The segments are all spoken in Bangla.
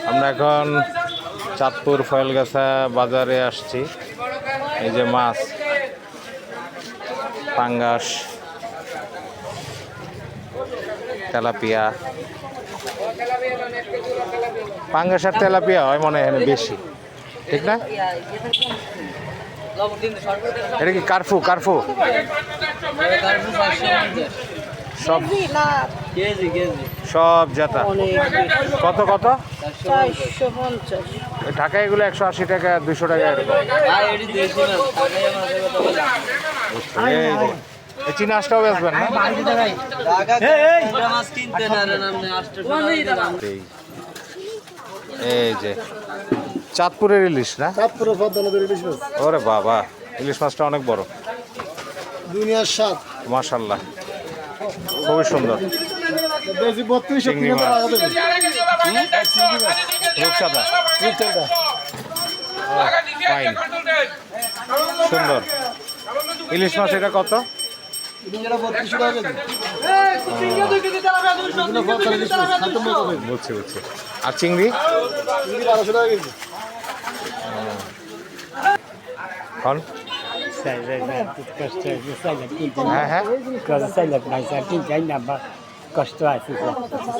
আমরা এখন চাঁদপুর ফয়েলগাছা বাজারে আসছি। এই যে মাছ, পাঙ্গাস, তেলাপিয়া। পাঙ্গাস আর তেলাপিয়া হয় মনে হয় বেশি, ঠিক না? এটা কি কার্ফু? কার্ফু সব সব জাতা কত কত? ঢাকা এগুলো 180 টাকা, 200 টাকা এরকম। চীনা আসটাও বেচবেন না? এই যে চাঁদপুরের ইলিশ না? ওরে বাবা, ইলিশ মাছটা অনেক বড়, দুনিয়ার স্বাদ। মাশাআল্লাহ, খুবই সুন্দর। চিংড়ি মাছ, রূপচাঁদা, ফাইন, সুন্দর ইলিশ মাছ। এটা কত? বুঝছি বুঝছি। আর চিংড়ি? হ্যাঁ হ্যাঁ, কষ্ট আছে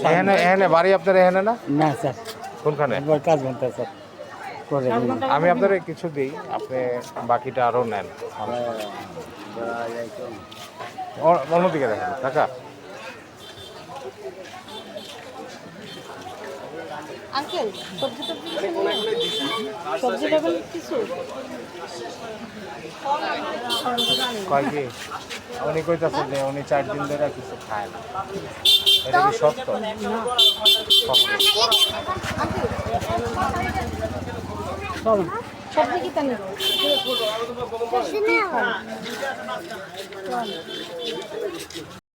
এখানে এখানে বাড়ি আপনার এখানে না? না স্যার, কোনখানে? কাজ বলতে স্যার করে আমি আপনার কিছু দিই, আপনি বাকিটা আরও নেন। অন্যদিকে দেখেন কাকা। আঙ্কেল সবজি সবজি নেবেন কিছু? কয় কি উনি কইতাছেন যে উনি 4 দিন ধরে কিছু খায় না, এটা কি সত্য? সবজি কি তাহলে